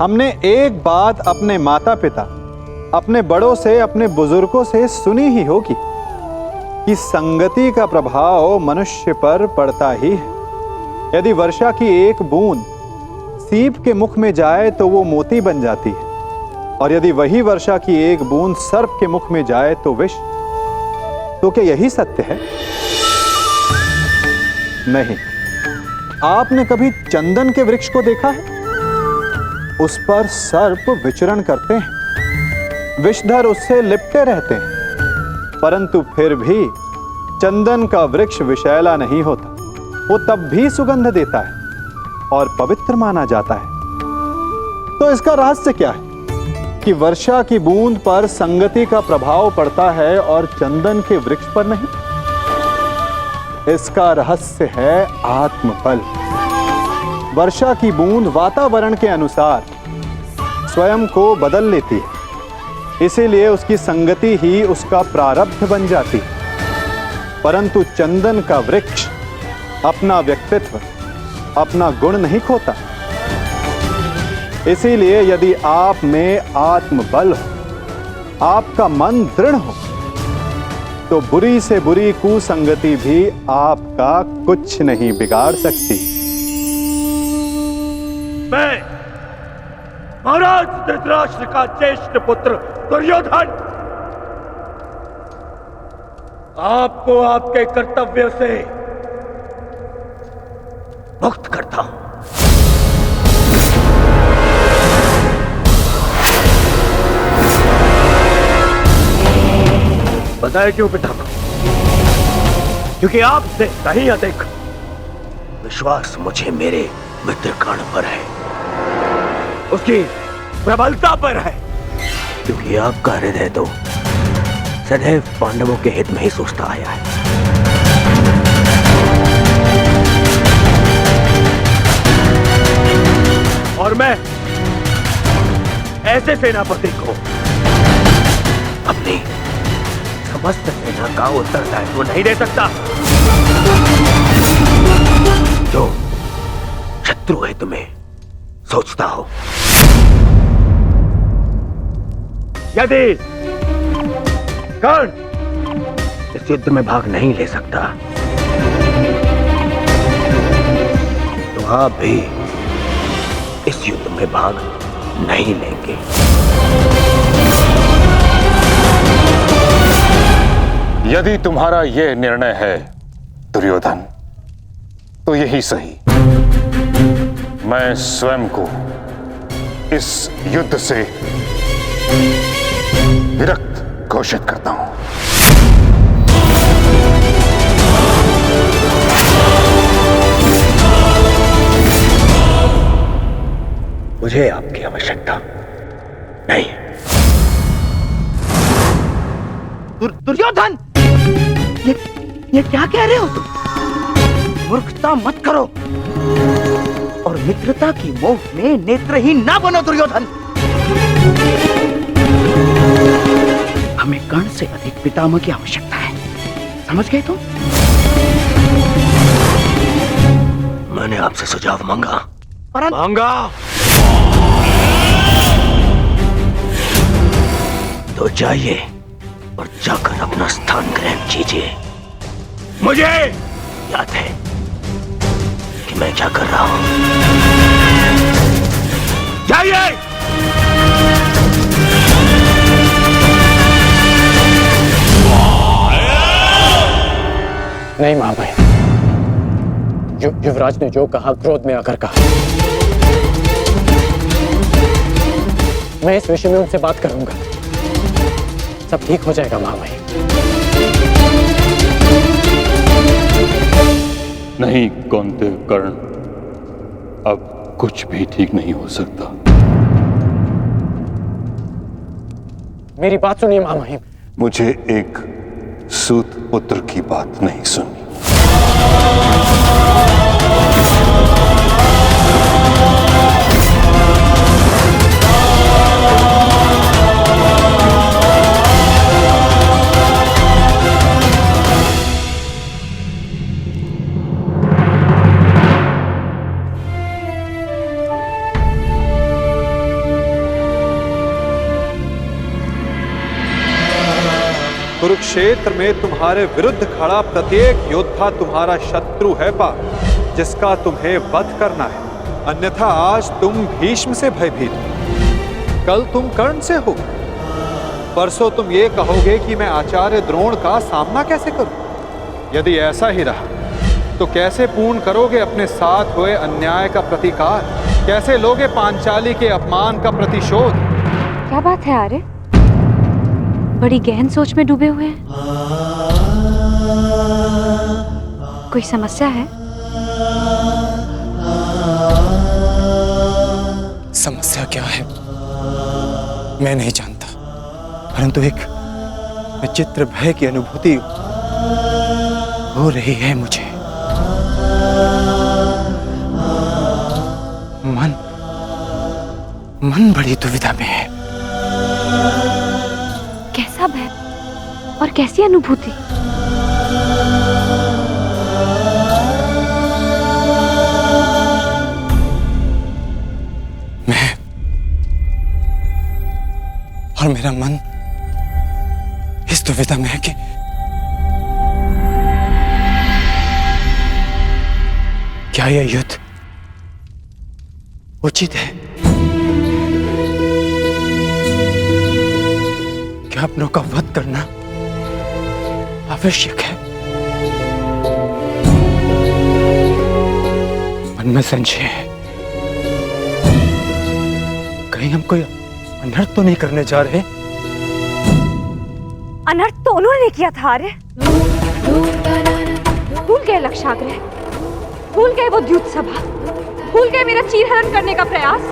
हमने एक बात अपने माता पिता, अपने बड़ों से, अपने बुजुर्गों से सुनी ही होगी कि संगति का प्रभाव मनुष्य पर पड़ता ही है। यदि वर्षा की एक बूंद सीप के मुख में जाए तो वो मोती बन जाती है, और यदि वही वर्षा की एक बूंद सर्प के मुख में जाए तो विष। तो क्या यही सत्य है? नहीं। आपने कभी चंदन के वृक्ष को देखा है? उस पर सर्प विचरण करते हैं, विषधर उससे लिपटे रहते हैं, परंतु फिर भी चंदन का वृक्ष विषैला नहीं होता। वो तब भी सुगंध देता है और पवित्र माना जाता है। तो इसका रहस्य क्या है कि वर्षा की बूंद पर संगति का प्रभाव पड़ता है और चंदन के वृक्ष पर नहीं? इसका रहस्य है आत्मबल। वर्षा की बूंद वातावरण के अनुसार स्वयं को बदल लेती है, इसीलिए उसकी संगति ही उसका प्रारब्ध बन जाती है। परंतु चंदन का वृक्ष अपना व्यक्तित्व, अपना गुण नहीं खोता। इसीलिए यदि आप में आत्मबल हो, आपका मन दृढ़ हो, तो बुरी से बुरी कुसंगति भी आपका कुछ नहीं बिगाड़ सकती। मैं महाराज धृतराष्ट्र का ज्येष्ठ पुत्र दुर्योधन आपको आपके कर्तव्य से मुक्त करता हूं। बताए क्यों पितामह? क्योंकि आपसे कहीं अधिक विश्वास मुझे मेरे मित्र कर्ण पर है, उसकी प्रबलता पर है। क्योंकि आपका हृदय तो सदैव पांडवों के हित में ही सोचता आया है। और मैं ऐसे सेनापति को अपनी समस्त सेना का उत्तरदायित्व नहीं दे सकता जो शत्रु है तुम्हें सोचता हो। यदि कर्ण इस युद्ध में भाग नहीं ले सकता तो आप भी इस युद्ध में भाग नहीं लेंगे। यदि तुम्हारा यह निर्णय है दुर्योधन, तो यही सही। मैं स्वयं को इस युद्ध से विरक्त घोषित करता हूं। मुझे आपकी आवश्यकता नहीं। दुर्योधन, ये क्या कह रहे हो तुम? मूर्खता मत करो और मित्रता की मोह में नेत्रहीन ना बनो दुर्योधन। हमें कर्ण से अधिक पितामह की आवश्यकता है, समझ गए तुम? मैंने आपसे सुझाव मांगा, परंतु मांगा तो जाइए और जाकर अपना स्थान ग्रहण कीजिए। मुझे याद है कि मैं क्या कर रहा हूं। जाइए। नहीं महामहिम, युवराज ने जो कहा क्रोध में आकर कहा। मैं इस विषय में उनसे बात करूंगा, सब ठीक हो जाएगा महामहिम। नहीं कौंतेय कर्ण, अब कुछ भी ठीक नहीं हो सकता। मेरी बात सुनिए महामहिम। मुझे एक सूत पुत्र की बात नहीं सुननी। कुरुक्षेत्र में तुम्हारे विरुद्ध खड़ा प्रत्येक योद्धा तुम्हारा शत्रु है पार्थ, जिसका तुम्हें वध करना है। अन्यथा आज तुम भीष्म से भयभीत हो, कल तुम कर्ण से हो, परसों तुम ये कहोगे कि मैं आचार्य द्रोण का सामना कैसे करूं। यदि ऐसा ही रहा तो कैसे पूर्ण करोगे अपने साथ हुए अन्याय का प्रतिकार, कैसे लोगे पांचाली के अपमान का प्रतिशोध। क्या बात है आर्य, बड़ी गहन सोच में डूबे हुए हैं। कोई समस्या है? समस्या क्या है मैं नहीं जानता, परंतु एक विचित्र भय की अनुभूति हो रही है मुझे। मन बड़ी दुविधा में है। कैसा भय और कैसी अनुभूति? मैं और मेरा मन इस दुविधा में है कि क्या यह युद्ध उचित है? क्या अपनों का वध करना आवश्यक है? मन में संशय है, कहीं हम कोई अनर्थ तो नहीं करने जा रहे? अनर्थ तो उन्होंने किया था आर्य। भूल गए लक्षाग्रह, भूल गए वो द्यूत सभा, भूल गए मेरा चीरहरण करने का प्रयास।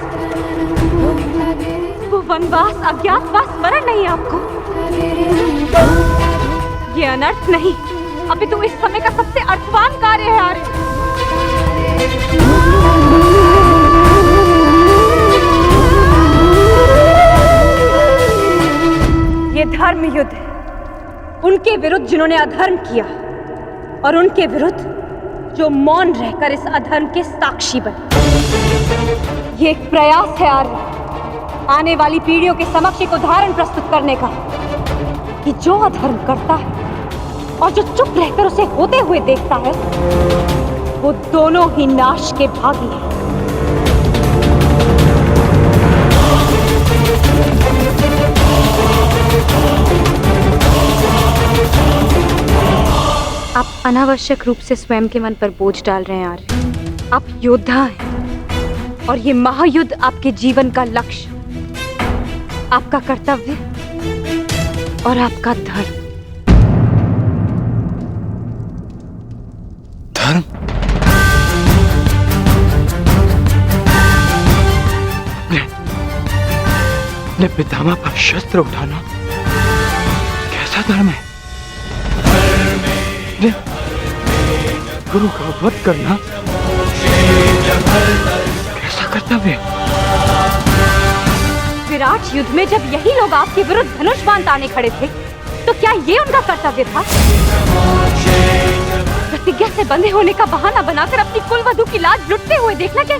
वो वनवास अज्ञातवास स्मरण नहीं आपको? ये अनर्थ नहीं, अपितु इस समय का सबसे अर्थवान कार्य है आर्य। ये धर्म युद्ध है, उनके विरुद्ध जिन्होंने अधर्म किया और उनके विरुद्ध जो मौन रहकर इस अधर्म के साक्षी बने। ये एक प्रयास है आर्य, आने वाली पीढ़ियों के समक्ष एक उदाहरण प्रस्तुत करने का कि जो अधर्म करता है और जो चुप रहकर उसे होते हुए देखता है, वो दोनों ही नाश के भागी हैं। आप अनावश्यक रूप से स्वयं के मन पर बोझ डाल रहे हैं आर्य। आप योद्धा हैं और ये महायुद्ध आपके जीवन का लक्ष्य, आपका कर्तव्य और आपका धर्म। धर्म? अपने पितामह पर शस्त्र उठाना कैसा धर्म है? गुरु का वध करना कैसा कर्तव्य? विराट युद्ध में जब यही लोग आपके विरुद्ध धनुष बाण ताने खड़े थे, तो क्या ये उनका कर्तव्य था? प्रतिज्ञा से बंधे होने का बहाना बनाकर अपनी कुलवधू की लाज लुटते हुए देखना, क्या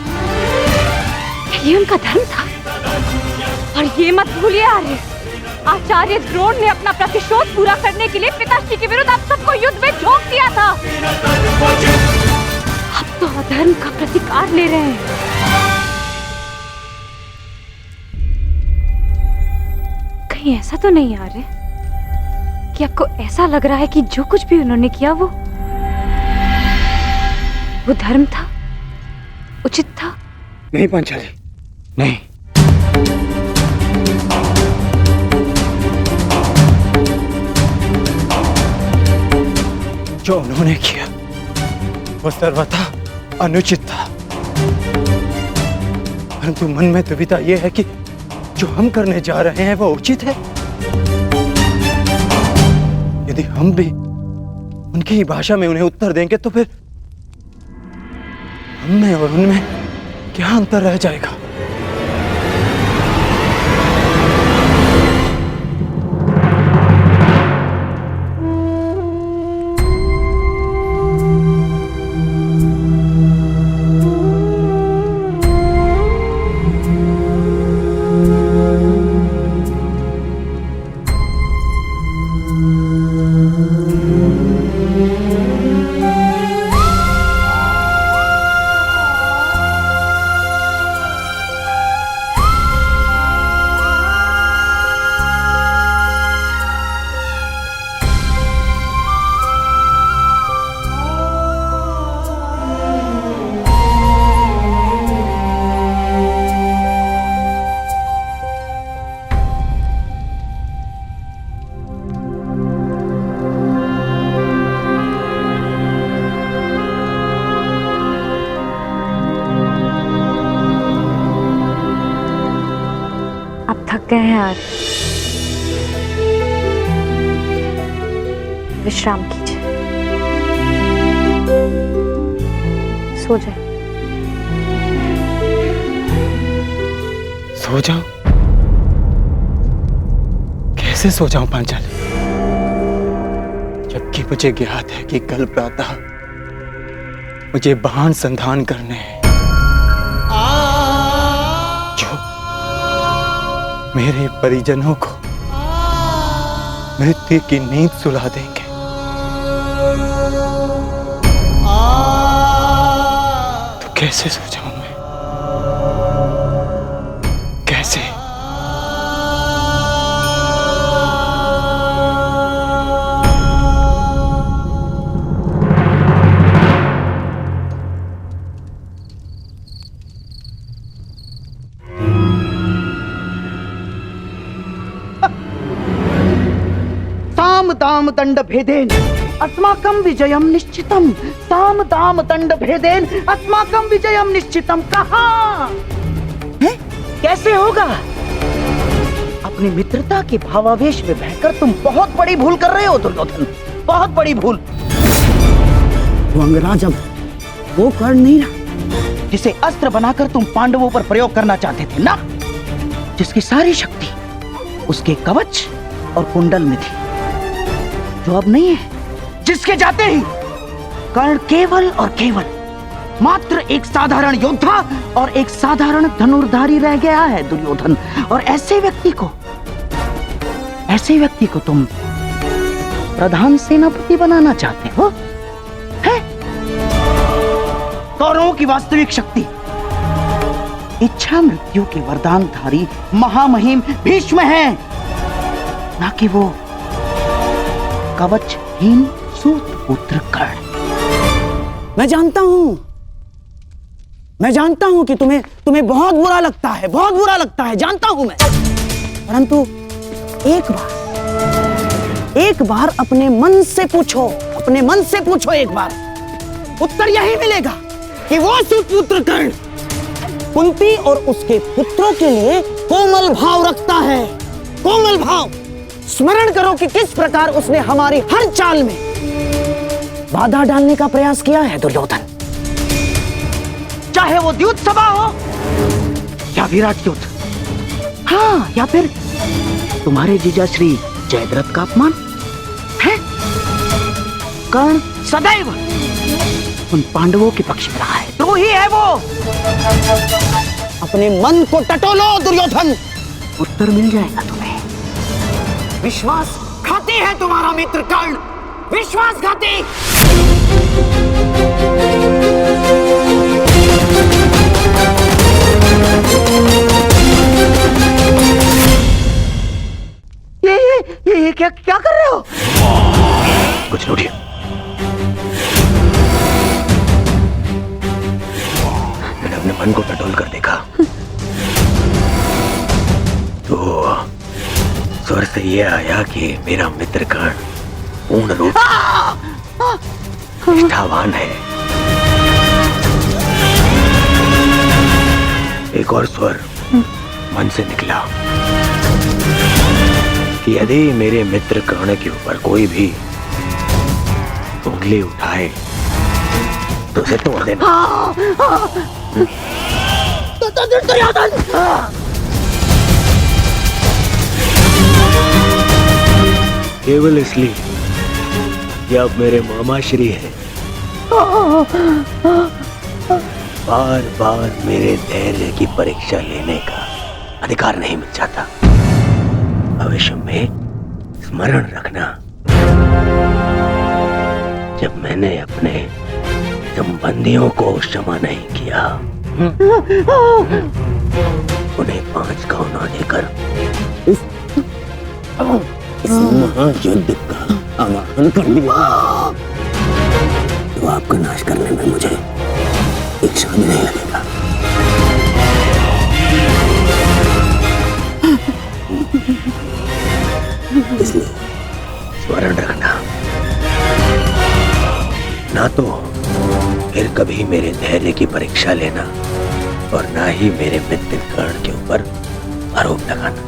ये उनका धर्म था? और ये मत भूलिए आर्य, आचार्य द्रोण ने अपना प्रतिशोध पूरा करने के लिए पिताश्री के विरुद्ध आप सबको युद्ध में झोंक दिया था। अब तो अधर्म का प्रतिकार ले रहे हैं। कहीं ऐसा तो नहीं आ रहा कि आपको ऐसा लग रहा है कि जो कुछ भी उन्होंने किया वो धर्म था, उचित था? नहीं पांचाली, नहीं। जो उन्होंने किया वो सर्वथा अनुचित था, परंतु मन में दुविधा यह है कि जो हम करने जा रहे हैं वो उचित है। यदि हम भी उनकी ही भाषा में उन्हें उत्तर देंगे तो फिर हममें और उनमें क्या अंतर रह जाएगा? थके हैं आज, विश्राम कीजिए, सो जाए। सो जाऊं? कैसे सो जाऊं पांचाली, जबकि मुझे ज्ञात है कि कल प्रातः मुझे वाहन संधान करने हैं जो मेरे परिजनों को मृत्यु की नींद सुला देंगे। तो कैसे सो जाऊं मैं, कैसे? साम दाम दंड भेदेन अस्माकं विजयम निश्चितम। साम दाम दंड भेदेन अस्माकं विजयम निश्चितम। कहाँ है? कैसे होगा? अपनी मित्रता के भावावेश में बहकर तुम बहुत बड़ी भूल कर रहे हो दुर्योधन, बहुत बड़ी भूल। वो अंगराज अब वो कर्ण नहीं रहा जिसे अस्त्र बनाकर तुम पांडवों पर प्रयोग करना चाहते थे ना, जिसकी सारी शक्ति उसके कवच और कुंडल में थी, जो अब नहीं है, जिसके जाते ही कर्ण केवल और केवल मात्र एक साधारण योद्धा और एक साधारण धनुर्धारी रह गया है दुर्योधन। और ऐसे व्यक्ति को तुम प्रधान सेनापति बनाना चाहते हो? है? कौरवों की वास्तविक शक्ति इच्छा मृत्यु के वरदानधारी महामहिम भीष्म है, ना कि वो कवचहीन सूत पुत्र कर्ण। मैं जानता हूं कि तुम्हें बहुत बुरा लगता है, जानता हूं मैं। परंतु एक बार अपने मन से पूछो एक बार, उत्तर यही मिलेगा कि वो सुपुत्र कर्ण कुंती और उसके पुत्रों के लिए कोमल भाव रखता है, कोमल भाव। स्मरण करो कि किस प्रकार उसने हमारी हर चाल में बाधा डालने का प्रयास किया है दुर्योधन। चाहे वो द्युत सभा हो या विराट युद्ध, हाँ, या फिर तुम्हारे जीजा श्री जयद्रथ का अपमान है। कर्ण सदैव उन पांडवों के पक्ष में रहा है, द्रोही है वो। अपने मन को टटोलो दुर्योधन, उत्तर मिल जाएगा तुम्हें। विश्वासघाती है तुम्हारा मित्र कर्ण, विश्वासघाती। ये क्या कर रहे हो? कुछ नहीं, मैंने अपने मन को टटोल कर देखा तो स्वर से ये आया कि मेरा मित्र कर्ण पूर्ण रूप निष्ठावान है। एक और स्वर मन से निकला कि यदि मेरे मित्र कर्ण के ऊपर कोई भी उंगली उठाए तो उसे तोड़ देना। केवल इसलिए कि आप मेरे मामा श्री हैं, बार बार मेरे धैर्य की परीक्षा लेने का अधिकार नहीं मिल जाता। भविष्य में स्मरण रखना, जब मैंने अपने संबंधियों को क्षमा नहीं किया, उन्हें 5 गांव ना देकर इस महायुद्ध का आह्वान कर दिया, तो आपका नाश करने में मुझे एक क्षण भी नहीं लगेगा। इसलिए स्मरण रखना, ना तो फिर कभी मेरे धैर्य की परीक्षा लेना और ना ही मेरे मित्र कर्ण के ऊपर आरोप लगाना।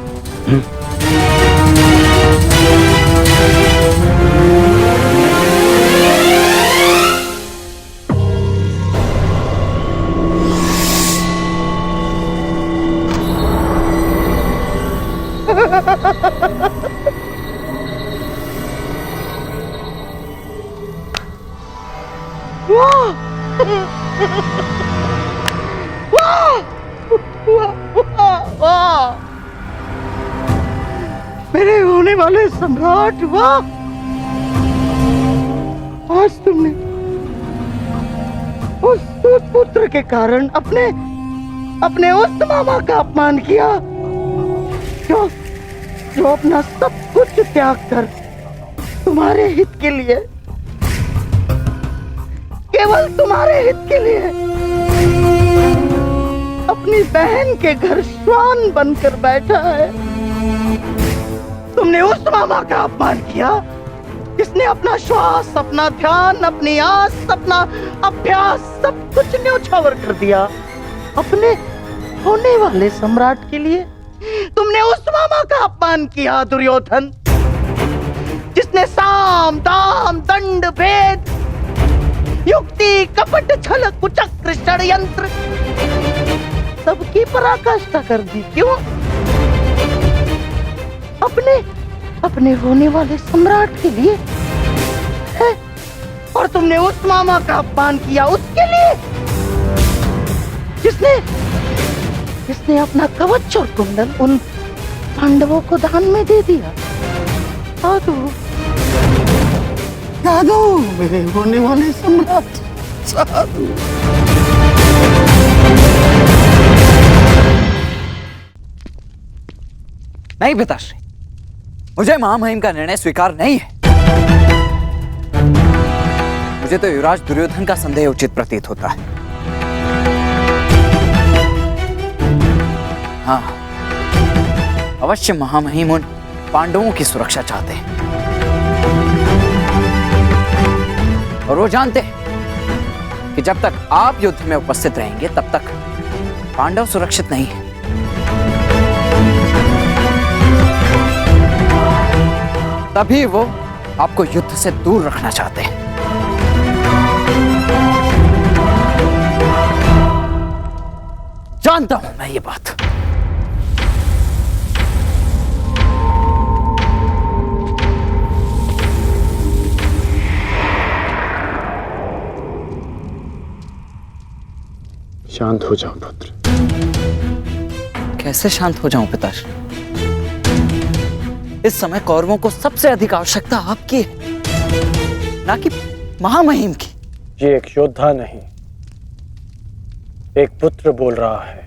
वाह! मेरे होने वाले सम्राट, वाह! आज तुमने उस पुत्र के कारण अपने उस मामा का अपमान किया जो अपना सब कुछ त्याग कर तुम्हारे हित के लिए, केवल तुम्हारे हित के लिए अपनी बहन के घर श्वान बनकर बैठा है। तुमने उस मामा का अपमान किया जिसने अपना श्वास, अपना ध्यान, अपनी आस, अपना अभ्यास सब कुछ न्योछावर कर दिया अपने होने वाले सम्राट के लिए। तुमने उस मामा का अपमान किया दुर्योधन, जिसने साम दाम दंड भेद, युक्ति कपट छल कुचक्र षड्यंत्र सबकी पराकाष्ठा कर दी। क्यों? अपने होने वाले सम्राट के लिए है? और तुमने उस मामा का अपमान किया उसके लिए जिसने अपना कवच और कुंडल उन पांडवों को दान में दे दिया। साधु मेरे होने वाले सम्राट, साधु। नहीं पिताश्री, मुझे महामहिम का निर्णय स्वीकार नहीं है। मुझे तो युवराज दुर्योधन का संदेह उचित प्रतीत होता है। हाँ, अवश्य महामहिम उन पांडवों की सुरक्षा चाहते हैं और वो जानते हैं कि जब तक आप युद्ध में उपस्थित रहेंगे तब तक पांडव सुरक्षित नहीं है। तभी वो आपको युद्ध से दूर रखना चाहते हैं। जानता हूं मैं ये बात। शांत हो जाओ पुत्र। कैसे शांत हो जाऊं पिताश्री? इस समय कौरवों को सबसे अधिक आवश्यकता आपकी है, ना कि महामहिम की। ये एक योद्धा नहीं, एक पुत्र बोल रहा है।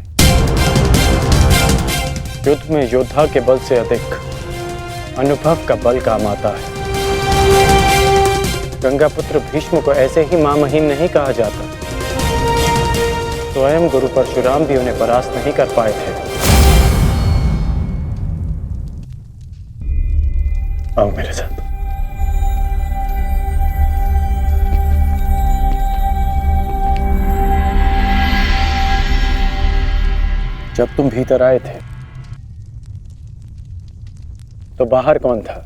युद्ध में योद्धा के बल से अधिक अनुभव का बल काम आता है। गंगापुत्र भीष्म को ऐसे ही महामहिम नहीं कहा जाता। स्वयं गुरु परशुराम भी उन्हें परास्त नहीं कर पाए थे। आओ मेरे साथ। जब तुम भीतर आए थे तो बाहर कौन था?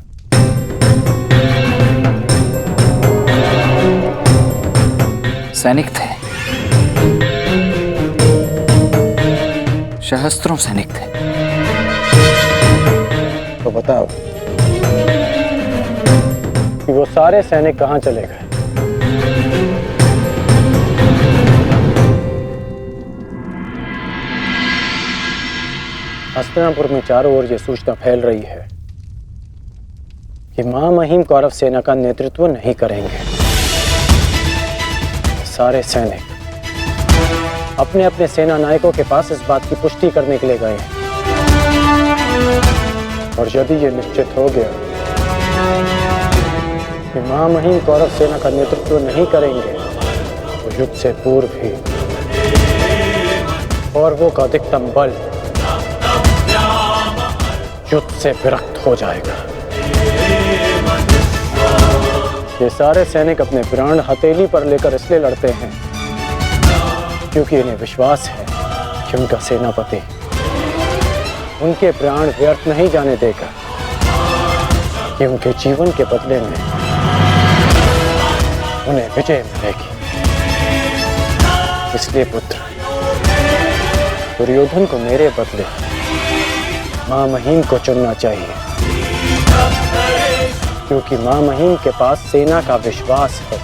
सैनिक थे, सहस्त्रों सैनिक थे। तो बताओ कि वो सारे सैनिक कहां चले गए? हस्तिनापुर में चारों ओर यह सूचना फैल रही है कि महामहिम कौरव सेना का नेतृत्व नहीं करेंगे। सारे सैनिक अपने अपने सेना नायकों के पास इस बात की पुष्टि करने के लिए गए हैं। और यदि यह निश्चित हो गया कि महामहिम कौरव सेना का नेतृत्व नहीं करेंगे तो युद्ध से पूर्व ही कौरवों का अधिकतम बल युद्ध से विरक्त हो जाएगा। ये सारे सैनिक अपने प्राण हथेली पर लेकर इसलिए लड़ते हैं क्योंकि इन्हें विश्वास है कि उनका सेनापति उनके प्राण व्यर्थ नहीं जाने देगा कि उनके जीवन के बदले में उन्हें विजय मिलेगी। इसलिए पुत्र, दुर्योधन को मेरे बदले मां महीम को चुनना चाहिए, क्योंकि मां महीम के पास सेना का विश्वास है।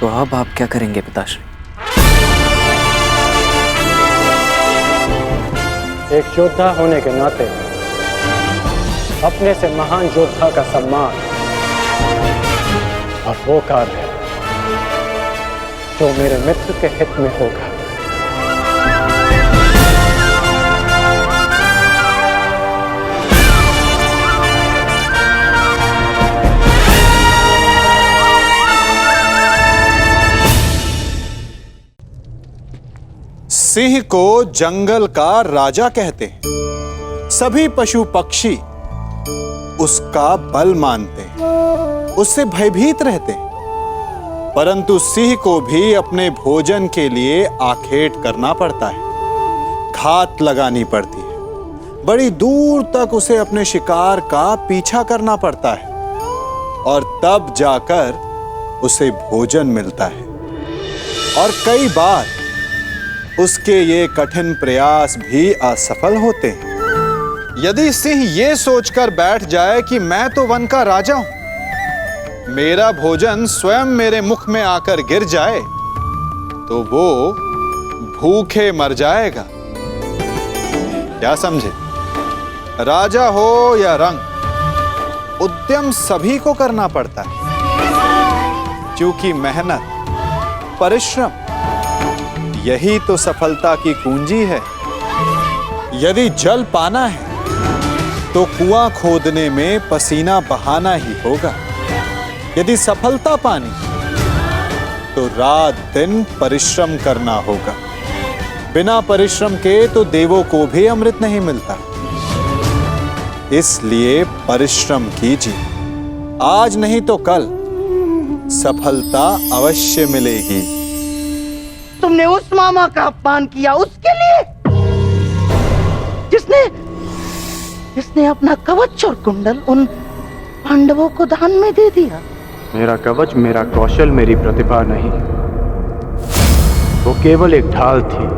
तो अब आप क्या करेंगे पिताश्री? एक योद्धा होने के नाते अपने से महान योद्धा का सम्मान और वो कार्य जो मेरे मित्र के हित में होगा। सिंह को जंगल का राजा कहते हैं। सभी पशु पक्षी उसका बल मानते हैं, उससे भयभीत रहते हैं। परंतु सिंह को भी अपने भोजन के लिए आखेट करना पड़ता है, घात लगानी पड़ती है। बड़ी दूर तक उसे अपने शिकार का पीछा करना पड़ता है और तब जाकर उसे भोजन मिलता है। और कई बार उसके ये कठिन प्रयास भी असफल होते हैं। यदि सिंह ये सोचकर बैठ जाए कि मैं तो वन का राजा हूं, मेरा भोजन स्वयं मेरे मुख में आकर गिर जाए, तो वो भूखे मर जाएगा। क्या समझे? राजा हो या रंग, उद्यम सभी को करना पड़ता है, क्योंकि मेहनत, परिश्रम यही तो सफलता की कुंजी है। यदि जल पाना है तो कुआं खोदने में पसीना बहाना ही होगा। यदि सफलता पानी तो रात दिन परिश्रम करना होगा। बिना परिश्रम के तो देवों को भी अमृत नहीं मिलता। इसलिए परिश्रम कीजिए, आज नहीं तो कल सफलता अवश्य मिलेगी। तुमने उस मामा का अपमान किया उसके लिए, जिसने अपना कवच और कुंडल उन पांडवों को दान में दे दिया। मेरा कवच, मेरा कौशल, मेरी प्रतिभा नहीं, वो केवल एक ढाल थी।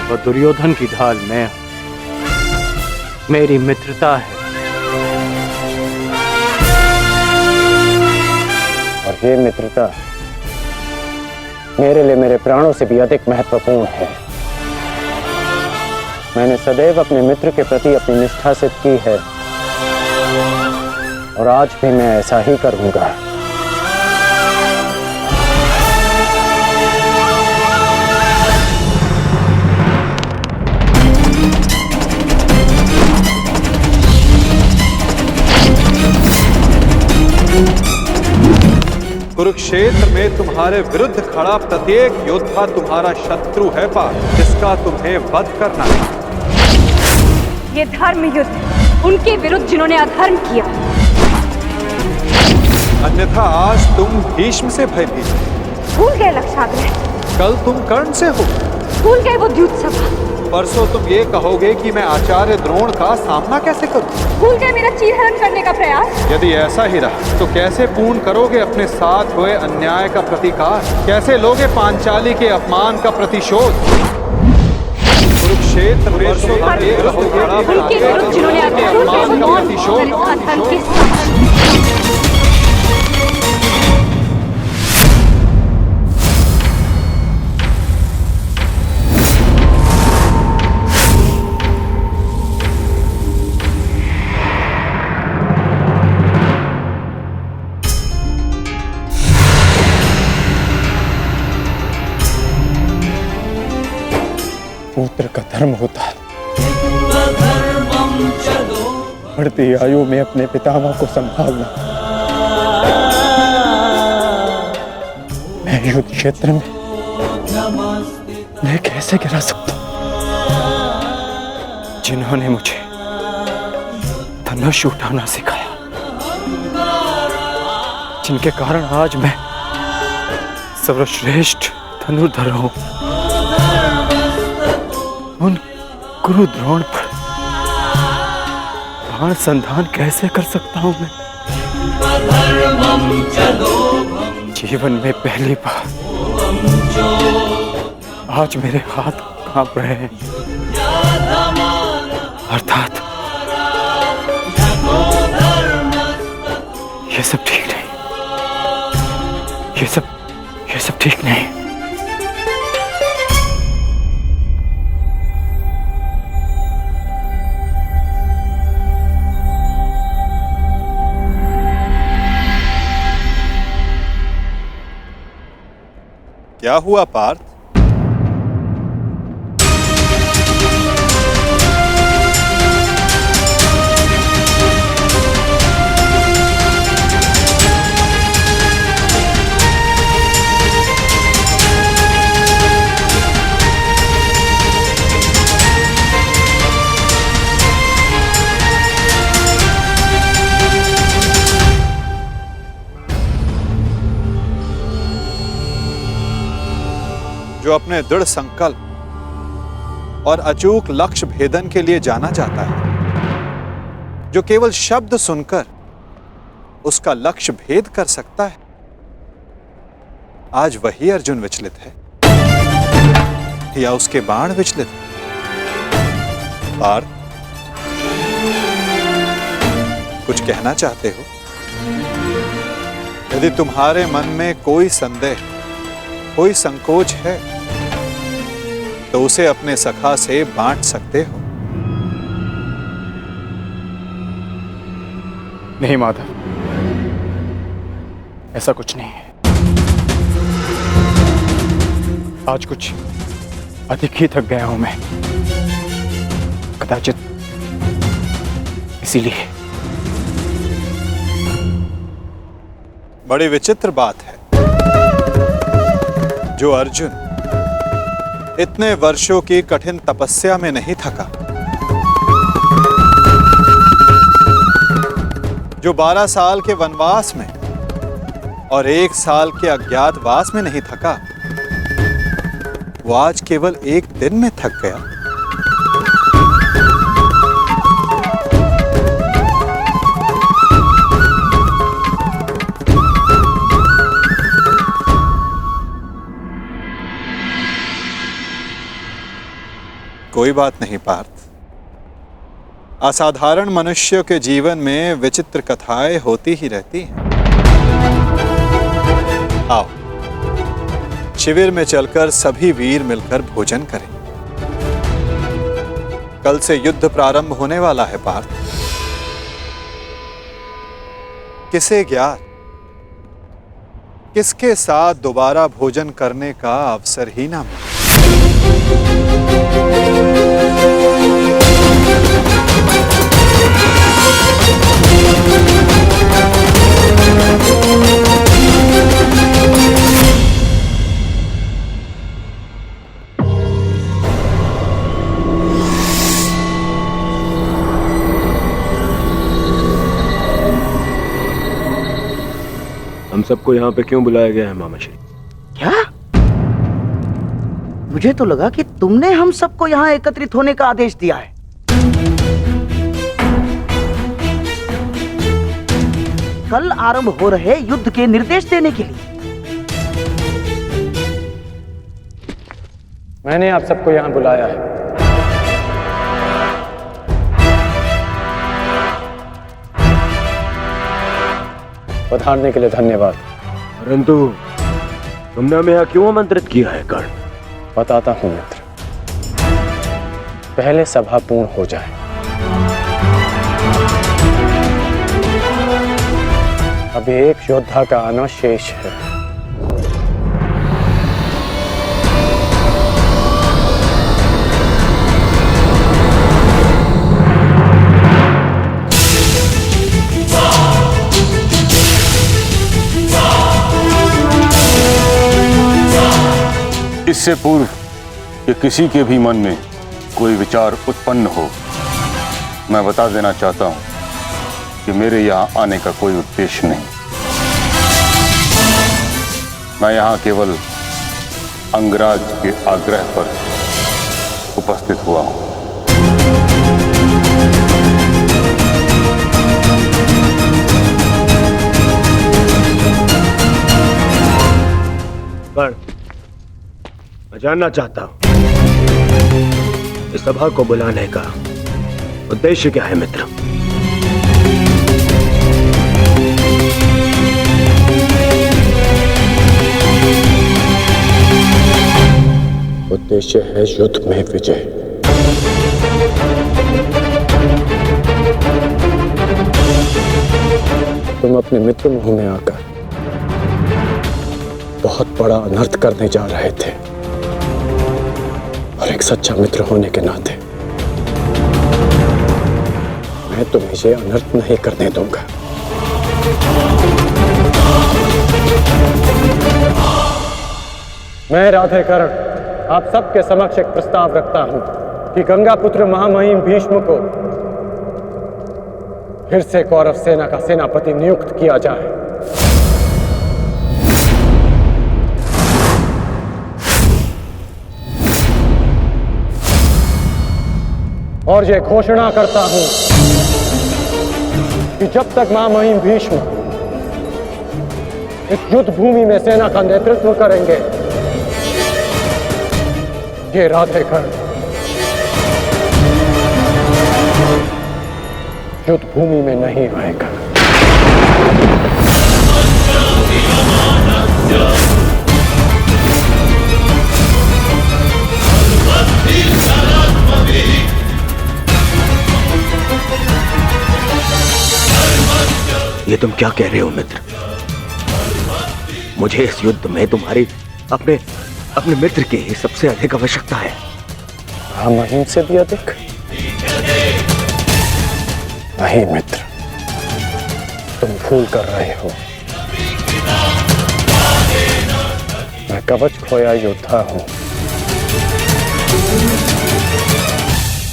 वो दुर्योधन की ढाल मैं हूं, मेरी मित्रता है, और ये मित्रता मेरे लिए मेरे प्राणों से भी अधिक महत्वपूर्ण है। मैंने सदैव अपने मित्र के प्रति अपनी निष्ठा सिद्ध की है और आज भी मैं ऐसा ही करूंगा। कुरुक्षेत्र में तुम्हारे विरुद्ध खड़ा प्रत्येक योद्धा तुम्हारा शत्रु है पार्थ, जिसका तुम्हें वध करना है। ये धर्म युद्ध उनके विरुद्ध जिन्होंने अधर्म किया। अन्यथा आज तुम भीष्म से भयभीत, भूल गए लक्षाग्रह, कल तुम कर्ण से हो, भूल गए वो द्यूत सभा, परसों तुम ये कहोगे कि मैं आचार्य द्रोण का सामना कैसे करूं? भूल गए मेरा चीरहरण करने का प्रयास। यदि ऐसा ही रहा तो कैसे पूर्ण करोगे अपने साथ हुए अन्याय का प्रतिकार? कैसे लोगे पांचाली के अपमान का प्रतिशोध? कुरुक्षेत्र में उनके विरुद्ध जिन्होंने अधर्म का प्रतिशोध। पुत्र का धर्म होता है बढ़ती आयु में अपने पितामह को संभालना। मैं युद्ध क्षेत्र में मैं कैसे गिरा सकता हूं? जिन्होंने मुझे धनुष उठाना सिखाया, जिनके कारण आज मैं सर्वश्रेष्ठ धनुर्धर हूं, उन गुरु द्रोण पर बाण संधान कैसे कर सकता हूं मैं? जीवन में पहली बार आज मेरे हाथ कांप रहे हैं, अर्थात ये सब ठीक नहीं, ये सब ठीक नहीं। क्या हुआ पार्थ? जो अपने दृढ़ संकल्प और अचूक लक्ष्य भेदन के लिए जाना जाता है, जो केवल शब्द सुनकर उसका लक्ष्य भेद कर सकता है, आज वही अर्जुन विचलित है या उसके बाण विचलित है? पार्थ, कुछ कहना चाहते हो? यदि तुम्हारे मन में कोई संदेह, कोई संकोच है, तो उसे अपने सखा से बांट सकते हो। नहीं माधव, ऐसा कुछ नहीं है। आज कुछ अधिक ही थक गया हूं मैं, कदाचित इसीलिए। बड़ी विचित्र बात है, जो अर्जुन इतने वर्षों की कठिन तपस्या में नहीं थका, जो 12 साल के वनवास में और 1 साल के अज्ञातवास में नहीं थका, वो आज केवल एक दिन में थक गया। कोई बात नहीं पार्थ, असाधारण मनुष्यों के जीवन में विचित्र कथाएं होती ही रहती हैं। आओ, शिविर में चलकर सभी वीर मिलकर भोजन करें। कल से युद्ध प्रारंभ होने वाला है पार्थ। किसे ज्ञात किसके साथ दोबारा भोजन करने का अवसर ही ना मिले। हम सबको यहाँ पे क्यों बुलाया गया है मामा श्री? क्या? मुझे तो लगा कि तुमने हम सबको यहाँ एकत्रित होने का आदेश दिया है। कल आरंभ हो रहे युद्ध के निर्देश देने के लिए। मैंने आप सबको यहाँ बुलाया है। पधारने के लिए धन्यवाद। परंतु तुमने हमें यहाँ क्यों आमंत्रित किया है कर्ण? बताता हूं मित्र, पहले सभा पूर्ण हो जाए। अभी एक योद्धा का आना शेष है। इससे पूर्व कि किसी के भी मन में कोई विचार उत्पन्न हो, मैं बता देना चाहता हूं कि मेरे यहां आने का कोई उद्देश्य नहीं। मैं यहां केवल अंगराज के आग्रह पर उपस्थित हुआ हूं। पर मैं जानना चाहता हूं इस सभा को बुलाने का उद्देश्य क्या है मित्र? उद्देश्य है युद्ध में विजय। तुम अपने मित्र मोह में आकर बहुत बड़ा अनर्थ करने जा रहे थे, और एक सच्चा मित्र होने के नाते मैं तुम्हें ये अनर्थ नहीं करने दूंगा। मैं राधेकरण आप सबके समक्ष एक प्रस्ताव रखता हूं कि गंगा पुत्र महामहिम भीष्म को फिर से कौरव सेना का सेनापति नियुक्त किया जाए। और ये घोषणा करता हूं कि जब तक महामहिम भीष्म इस युद्ध भूमि में सेना का नेतृत्व करेंगे, ये राधेकरण युद्ध भूमि में नहीं आएगा। ये तुम क्या कह रहे हो मित्र? मुझे इस युद्ध में तुम्हारी अपने मित्र की ही सबसे अधिक आवश्यकता है। महामहिम से भी अधिक? नहीं मित्र, तुम भूल कर रहे हो। मैं कवच खोया योद्धा हूं,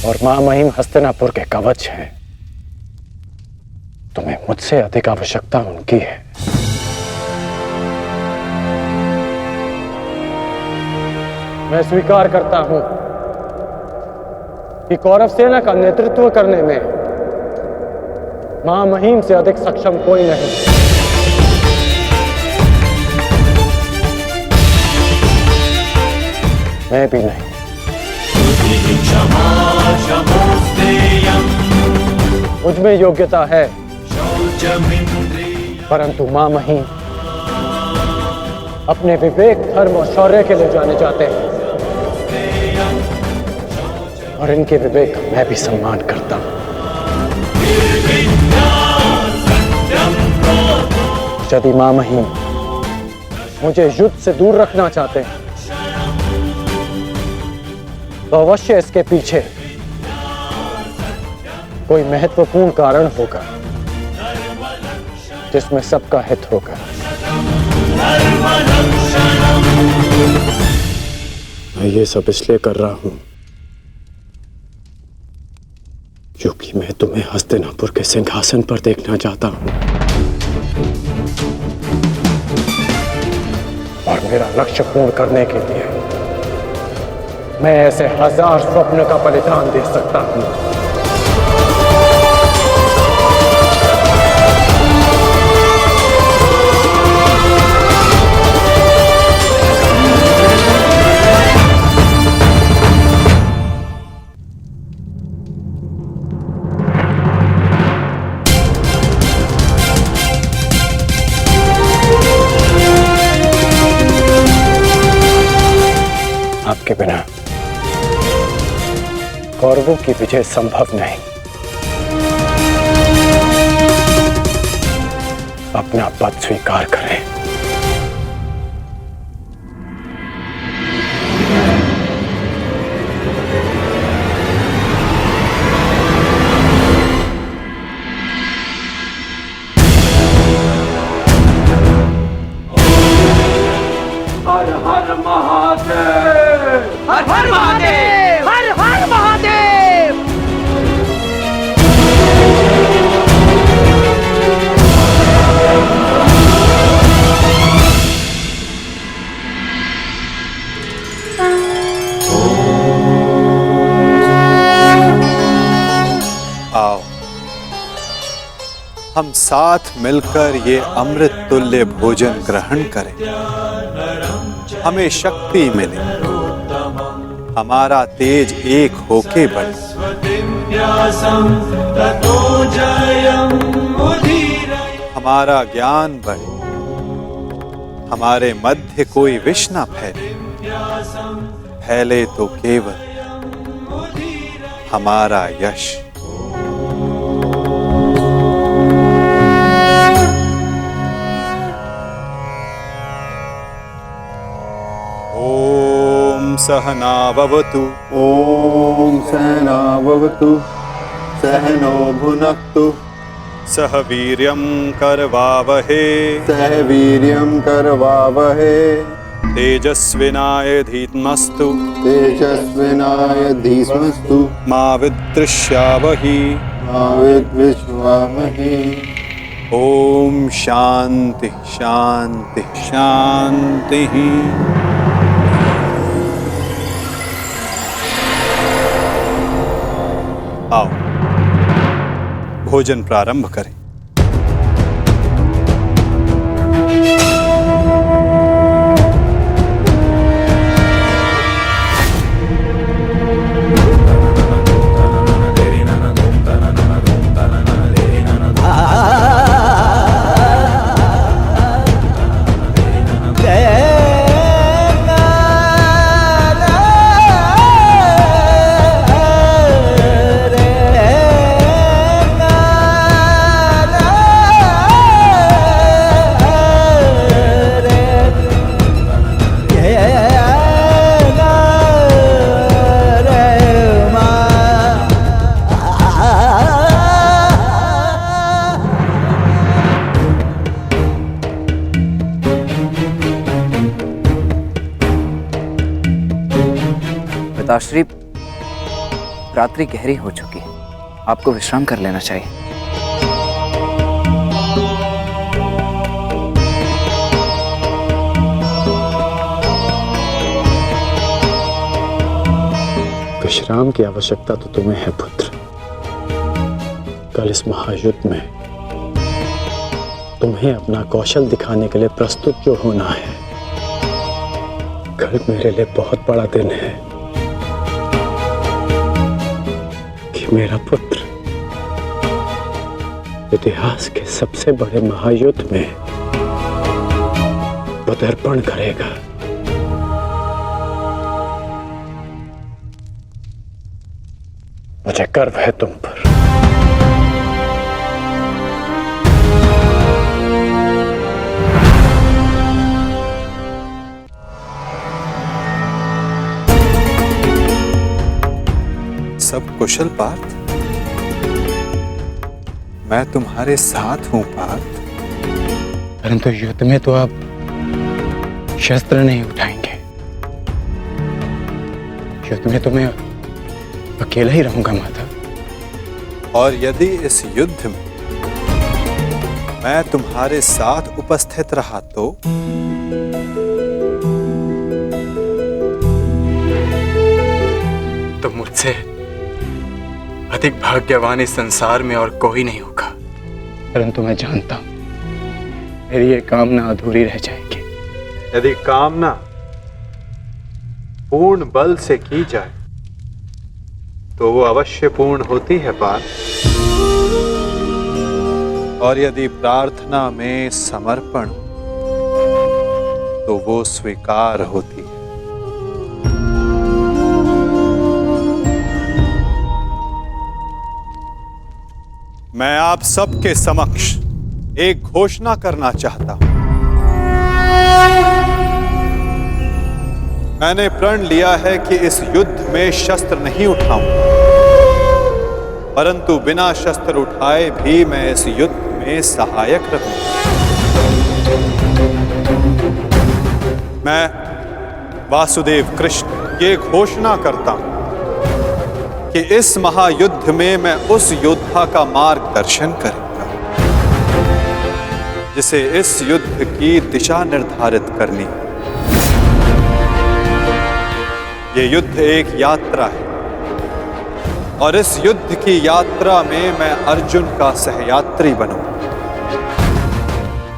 और महामहिम हस्तिनापुर के कवच हैं। तुम्हें मुझसे अधिक आवश्यकता उनकी है। मैं स्वीकार करता हूं कि कौरव सेना का नेतृत्व करने में महामहिम से अधिक सक्षम कोई नहीं। मैं भी नहीं। मुझमें योग्यता है, परंतु महामहिम अपने विवेक, धर्म और शौर्य के लिए जाने जाते हैं, और इनके विवेक का मैं भी सम्मान करता हूं। यदि महामहिम मुझे युद्ध से दूर रखना चाहते हैं, तो अवश्य इसके पीछे कोई महत्वपूर्ण कारण होगा जिसमें सबका हित होगा। मैं ये सब इसलिए कर रहा हूं क्योंकि मैं तुम्हें हस्तिनापुर के सिंहासन पर देखना चाहता हूं, और मेरा लक्ष्य पूर्ण करने के लिए मैं ऐसे 1000 स्वप्न का बलिदान दे सकता हूं। आपके बिना कौरवों की विजय संभव नहीं। अपना पद स्वीकार करें। हर हर महादेव। हम साथ मिलकर ये अमृत तुल्य भोजन ग्रहण करें, हमें शक्ति मिले, हमारा तेज एक होके बढ़े। हमारा ज्ञान बढ़े, हमारे मध्य कोई विष न फैले, फैले तो केवल हमारा यश। ओम सहना भवतु। ओम सहना भवतु सहनो भुनक्तु सह वीर्यं करवावहे सह वीर्यं करवावहे तेजस्विनाय धीमस्तु तेजस्विनाय धीमस्तु मा विद्विषावहि मा विद्विषावहे। ओम शांति शांति शांति। आओ भोजन प्रारंभ करें। पिताश्री, रात्रि गहरी हो चुकी है, आपको विश्राम कर लेना चाहिए। विश्राम की आवश्यकता तो तुम्हें है पुत्र। कल इस महायुद्ध में तुम्हें अपना कौशल दिखाने के लिए प्रस्तुत जो होना है। कल मेरे लिए बहुत बड़ा दिन है कि मेरा पुत्र इतिहास के सबसे बड़े महायुद्ध में पदार्पण करेगा। मुझे गर्व है तुम पर। सब कुशल पार्थ? मैं तुम्हारे साथ हूं पार्थ। परंतु युद्ध में तो आप शस्त्र नहीं उठाएंगे। युद्ध में तो मैं अकेला ही रहूंगा माता। और यदि इस युद्ध में मैं तुम्हारे साथ उपस्थित रहा तो मुझसे अधिक भाग्यवान इस संसार में और कोई नहीं होगा। परंतु मैं जानता हूं मेरी ये कामना अधूरी रह जाएगी। यदि कामना पूर्ण बल से की जाए तो वो अवश्य पूर्ण होती है पार्थ। और यदि प्रार्थना में समर्पण तो वो स्वीकार होती है। मैं आप सबके समक्ष एक घोषणा करना चाहता हूं। मैंने प्रण लिया है कि इस युद्ध में शस्त्र नहीं उठाऊंगा, परंतु बिना शस्त्र उठाए भी मैं इस युद्ध में सहायक रहूंगा। मैं वासुदेव कृष्ण ये घोषणा करता हूं कि इस महायुद्ध में मैं उस योद्धा का मार्गदर्शन करूंगा जिसे इस युद्ध की दिशा निर्धारित करनी है। ये युद्ध एक यात्रा है और इस युद्ध की यात्रा में मैं अर्जुन का सहयात्री बनूंगा।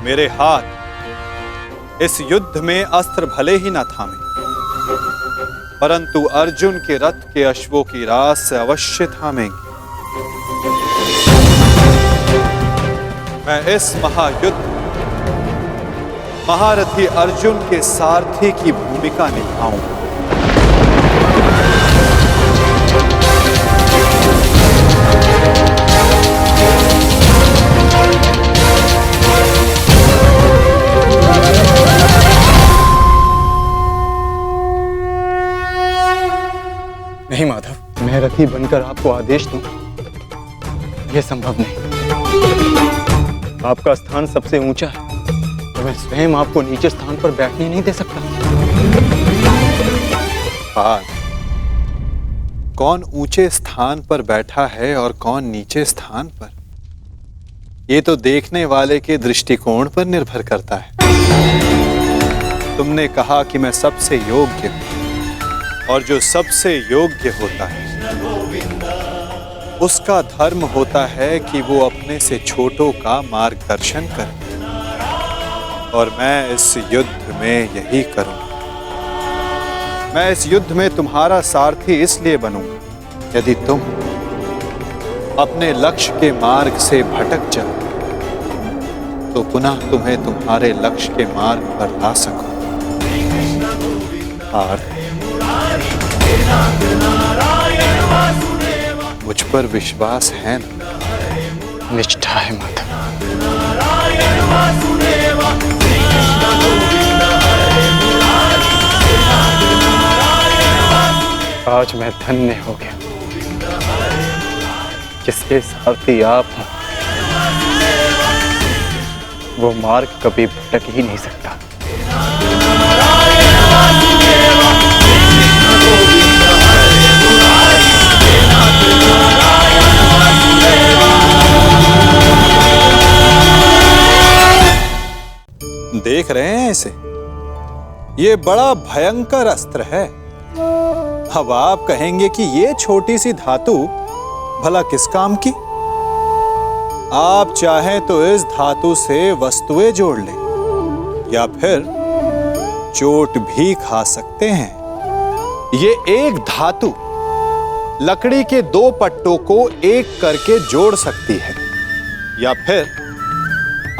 मेरे हाथ इस युद्ध में अस्त्र भले ही ना थामे, परंतु अर्जुन के रथ के अश्वों की रास से अवश्य थामेंगे। मैं इस महायुद्ध महारथी अर्जुन के सारथी की भूमिका निभाऊंगा। नहीं माधव, मैं रथी बनकर आपको आदेश दूं, यह संभव नहीं। आपका स्थान सबसे ऊंचा है, तो मैं स्वयं आपको नीचे स्थान पर बैठने नहीं दे सकता। कौन ऊंचे स्थान पर बैठा है और कौन नीचे स्थान पर, ये तो देखने वाले के दृष्टिकोण पर निर्भर करता है। तुमने कहा कि मैं सबसे योग्य हूं, और जो सबसे योग्य होता है उसका धर्म होता है कि वो अपने से छोटों का मार्गदर्शन करे, और मैं इस युद्ध में यही करूंगा। मैं इस युद्ध में तुम्हारा सारथी इसलिए बनूंगा, यदि तुम अपने लक्ष्य के मार्ग से भटक जाओ तो पुनः तुम्हें तुम्हारे लक्ष्य के मार्ग पर ला सकूं। मुझ पर विश्वास है ना? निष्ठा है माधव। आज मैं धन्य हो गया, जिसके सारथी आप हैं, वो मार्ग कभी भटक ही नहीं सकता। देख रहे हैं इसे? ये बड़ा भयंकर अस्त्र है। अब आप कहेंगे कि ये छोटी सी धातु भला किस काम की? आप चाहें तो इस धातु से वस्तुएं जोड़ लें, या फिर चोट भी खा सकते हैं। ये एक धातु लकड़ी के दो पट्टों को एक करके जोड़ सकती है, या फिर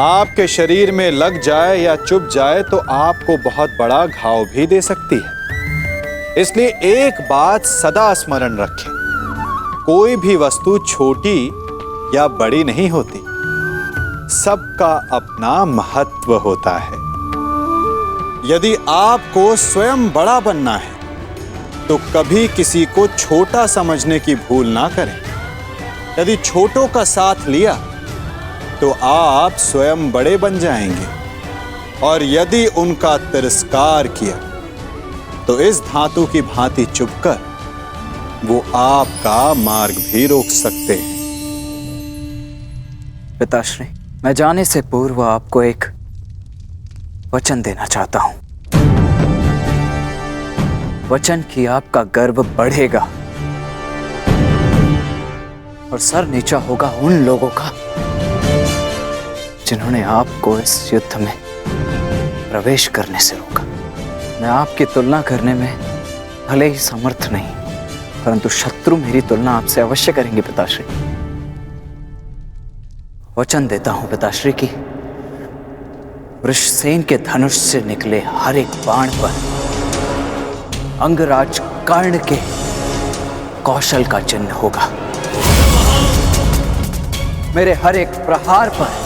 आपके शरीर में लग जाए या चुभ जाए तो आपको बहुत बड़ा घाव भी दे सकती है। इसलिए एक बात सदा स्मरण रखें, कोई भी वस्तु छोटी या बड़ी नहीं होती, सबका अपना महत्व होता है। यदि आपको स्वयं बड़ा बनना है तो कभी किसी को छोटा समझने की भूल ना करें। यदि छोटों का साथ लिया तो आप स्वयं बड़े बन जाएंगे, और यदि उनका तिरस्कार किया तो इस धातु की भांति चुभकर वो आपका मार्ग भी रोक सकते हैं। पिताश्री, मैं जाने से पूर्व आपको एक वचन देना चाहता हूं। वचन कि आपका गर्व बढ़ेगा और सर नीचा होगा उन लोगों का जिन्होंने आपको इस युद्ध में प्रवेश करने से रोका। मैं आपकी तुलना करने में भले ही समर्थ नहीं, परंतु शत्रु मेरी तुलना आपसे अवश्य करेंगे पिताश्री। वचन देता हूं पिताश्री की वृषसेन के धनुष से निकले हर एक बाण पर अंगराज कर्ण के कौशल का चिन्ह होगा। मेरे हर एक प्रहार पर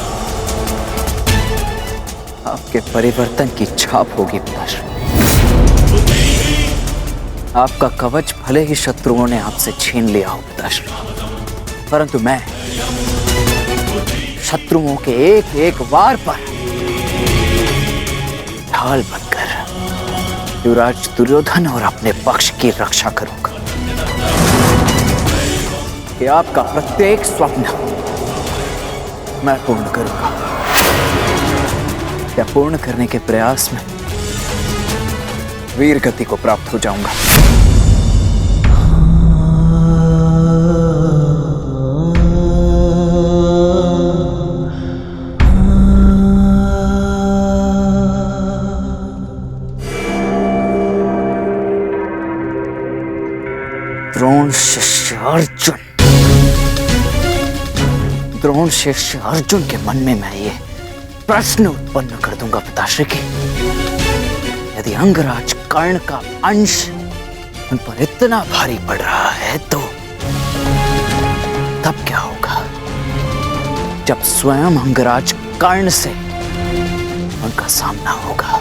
आपके परिवर्तन की छाप होगी पिताश्री। आपका कवच भले ही शत्रुओं ने आपसे छीन लिया हो पिताश्री, परंतु मैं शत्रुओं के एक एक वार पर ढाल बनकर युवराज दुर्योधन और अपने पक्ष की रक्षा करूंगा। कि आपका प्रत्येक स्वप्न मैं पूर्ण करूंगा। या पूर्ण करने के प्रयास में वीर गति को प्राप्त हो जाऊंगा। शिष्य अर्जुन के मन में मैं ये प्रश्न उत्पन्न कर दूंगा पिताश्री की, यदि अंगराज कर्ण का अंश उन पर इतना भारी पड़ रहा है तो तब क्या होगा जब स्वयं अंगराज कर्ण से उनका सामना होगा।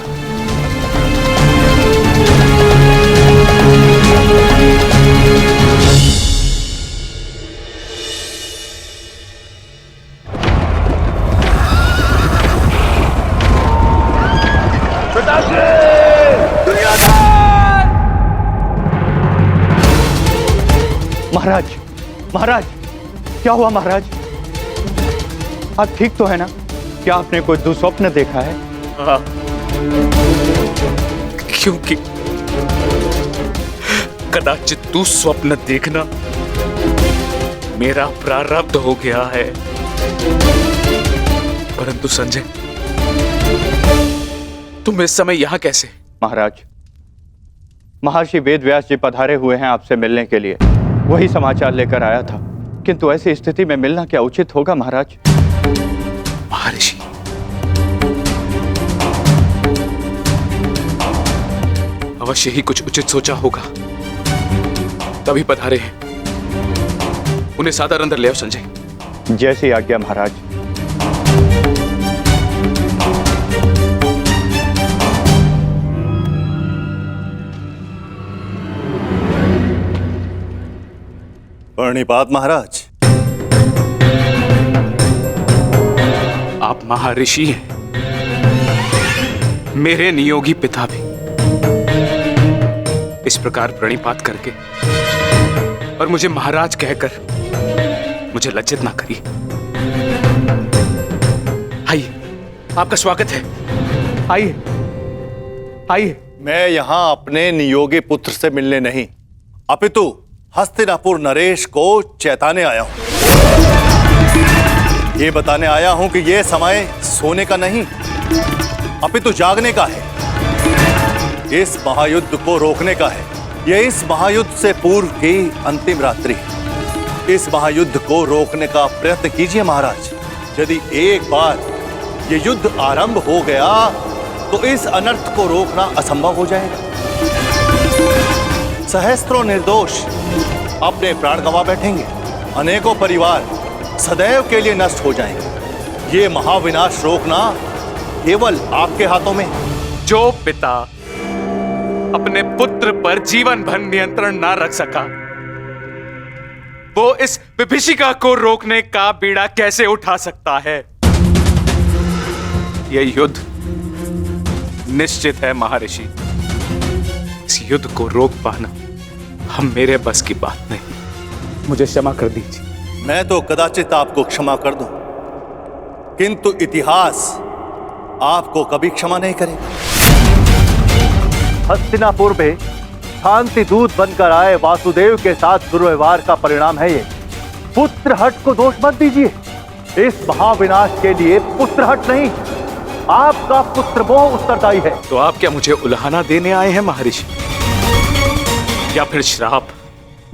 महाराज, महाराज, क्या हुआ महाराज? आप ठीक तो है ना? क्या आपने कोई दुस्वप्न देखा है? क्योंकि कदाचित दुस्वप्न देखना मेरा प्रारब्ध हो गया है। परंतु संजय, तुम इस समय यहां कैसे? महाराज, महर्षि वेदव्यास जी पधारे हुए हैं आपसे मिलने के लिए, वही समाचार लेकर आया था। किंतु ऐसी स्थिति में मिलना क्या उचित होगा महाराज? महर्षि, अवश्य ही कुछ उचित सोचा होगा, तभी पधारे हैं। उन्हें सादर अंदर ले आओ संजय। जैसी आज्ञा महाराज। प्रणिपात महाराज। आप महर्षि हैं, मेरे नियोगी पिता भी। इस प्रकार प्रणिपात करके और मुझे महाराज कहकर मुझे लज्जित ना करिए। आइए, आपका स्वागत है। आइए, आइए। मैं यहां अपने नियोगी पुत्र से मिलने नहीं, अपितु हस्तिनापुर नरेश को चेताने आया हूं। ये बताने आया हूं कि यह समय सोने का नहीं, अपितु जागने का है। इस महायुद्ध को रोकने का है। यह इस महायुद्ध से पूर्व की अंतिम रात्रि है। इस महायुद्ध को रोकने का प्रयत्न कीजिए महाराज। यदि एक बार ये युद्ध आरंभ हो गया तो इस अनर्थ को रोकना असंभव हो जाएगा। सहस्त्रों निर्दोष अपने प्राण गंवा बैठेंगे, अनेकों परिवार सदैव के लिए नष्ट हो जाएंगे। ये महाविनाश रोकना केवल आपके हाथों में। जो पिता अपने पुत्र पर जीवन भर नियंत्रण ना रख सका, वो इस विभीषिका को रोकने का बीड़ा कैसे उठा सकता है? यह युद्ध निश्चित है महर्षि। इस युद्ध को रोक पाना हम मेरे बस की बात नहीं। मुझे क्षमा कर दीजिए। मैं तो कदाचित आपको क्षमा कर दूं, किंतु इतिहास आपको कभी क्षमा नहीं करेगा। हस्तिनापुर में शांति दूत बनकर आए वासुदेव के साथ दुर्व्यवहार का परिणाम है ये। पुत्रहट को दोष मत दीजिए। इस महाविनाश के लिए पुत्रहट नहीं, आपका पुत्रमोह उत्तरदायी है। तो आप क्या मुझे उल्हाना देने आए हैं महर्षि, या फिर श्राप?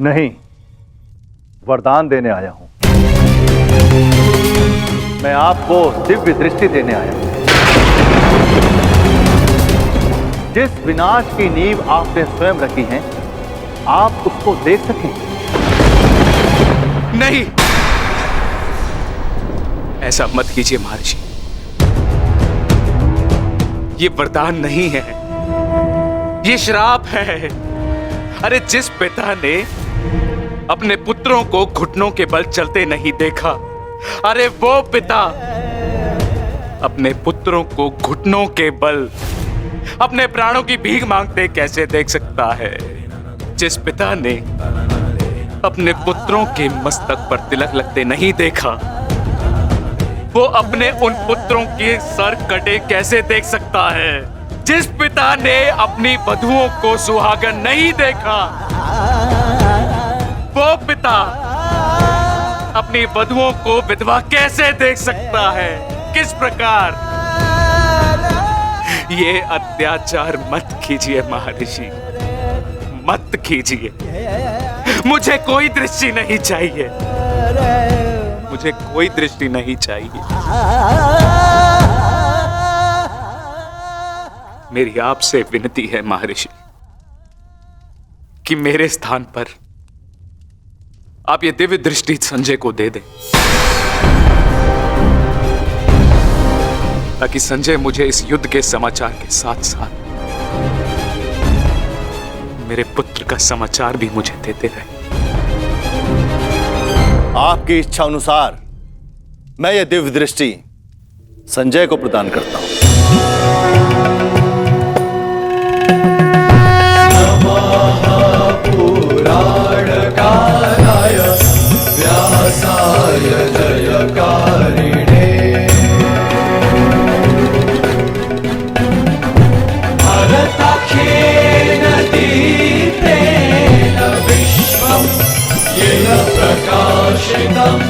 नहीं, वरदान देने आया हूं। मैं आपको दिव्य दृष्टि देने आया हूं। जिस विनाश की नींव आपने स्वयं रखी है, आप उसको देख सकें। नहीं, ऐसा मत कीजिए महर्षि। ये वरदान नहीं है, ये श्राप है। अरे जिस पिता ने अपने पुत्रों को घुटनों के बल चलते नहीं देखा, अरे वो पिता अपने पुत्रों को घुटनों के बल अपने प्राणों की भीख मांगते कैसे देख सकता है? जिस पिता ने अपने पुत्रों के मस्तक पर तिलक लगते नहीं देखा, वो अपने उन पुत्रों के सर कटे कैसे देख सकता है? जिस पिता ने अपनी वधुओं को सुहागन नहीं देखा, वो पिता अपनी वधुओं को विधवा कैसे देख सकता है? किस प्रकार? ये अत्याचार मत कीजिए महर्षि, मत कीजिए। मुझे कोई दृष्टि नहीं चाहिए, मुझे कोई दृष्टि नहीं चाहिए। मेरी आपसे विनती है महर्षि कि मेरे स्थान पर आप ये दिव्य दृष्टि संजय को दे दें, ताकि संजय मुझे इस युद्ध के समाचार के साथ साथ मेरे पुत्र का समाचार भी मुझे देते रहे। आपकी इच्छा अनुसार मैं ये दिव्य दृष्टि संजय को प्रदान करता हूं। पुराणकाराय व्यासाय जयकारिणे भरताख्येन दीप्तेन विश्वं येन प्रकाशितम्।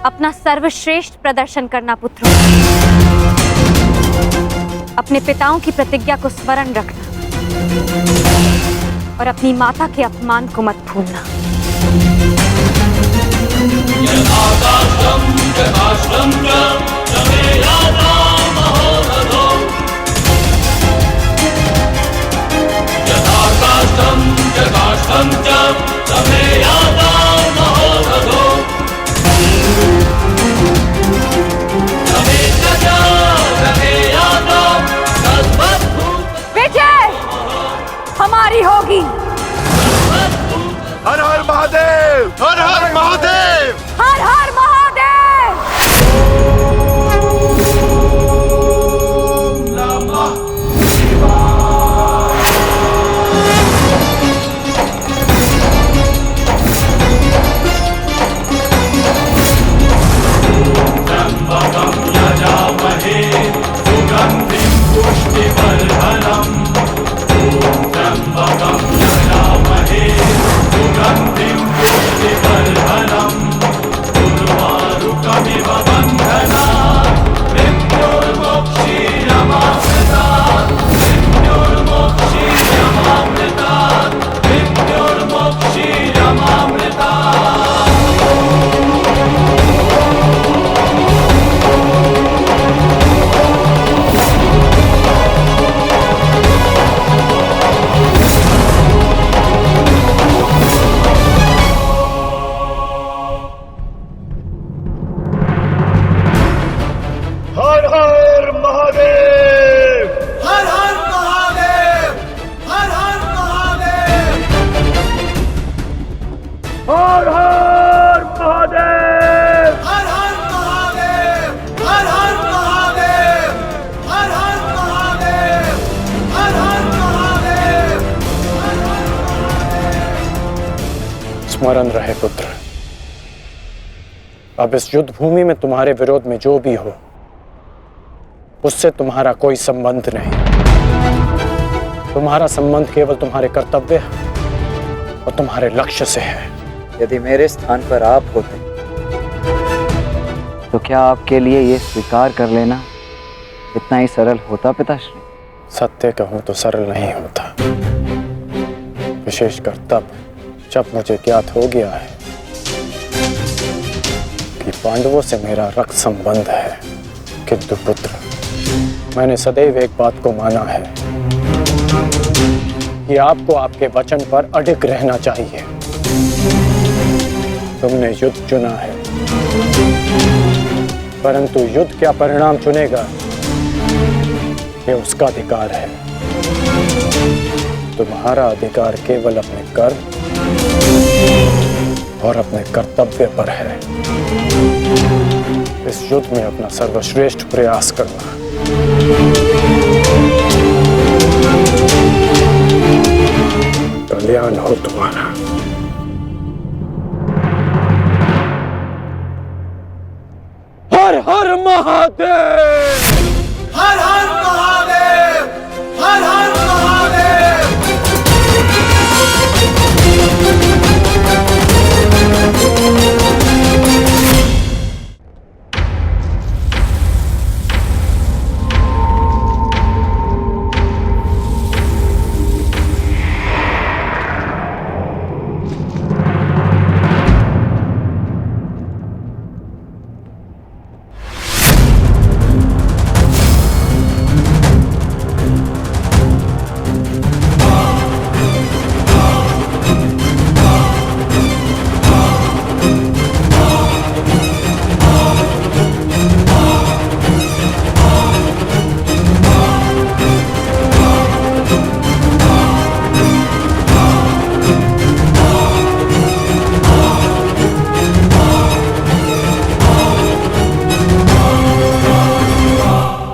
अपना सर्वश्रेष्ठ प्रदर्शन करना पुत्रों। अपने पिताओं की प्रतिज्ञा को स्मरण रखना और अपनी माता के अपमान को मत भूलना। विजय हमारी होगी। हर हर महादेव, हर हर महादेव, हर हर महादेव। हर हर महादेव, हर हर महादेव, हर हर महादेव, हर हर महादेव, हर हर महादेव, हर हर महादेव, हर हर महादेव, हर हर महादेव। स्मरण रहे पुत्र, अब इस युद्ध भूमि में तुम्हारे विरोध में जो भी हो उससे तुम्हारा कोई संबंध नहीं। तुम्हारा संबंध केवल तुम्हारे कर्तव्य और तुम्हारे लक्ष्य से है। यदि मेरे स्थान पर आप होते तो क्या आपके लिए ये स्वीकार कर लेना इतना ही सरल होता पिताश्री? सत्य कहूं तो सरल नहीं होता, विशेषकर तब जब मुझे ज्ञात हो गया है कि पांडवों से मेरा रक्त संबंध है, किंतु पुत्र, मैंने सदैव एक बात को माना है कि आपको आपके वचन पर अडिग रहना चाहिए। तुमने युद्ध चुना है, परंतु युद्ध क्या परिणाम चुनेगा ये उसका अधिकार है। तुम्हारा अधिकार केवल अपने कर्म और अपने कर्तव्य पर है। इस युद्ध में अपना सर्वश्रेष्ठ प्रयास करना। कल्याण हो तुम्हारा। हर हर महादेव! हर हर महादेव! हर हर महादेव!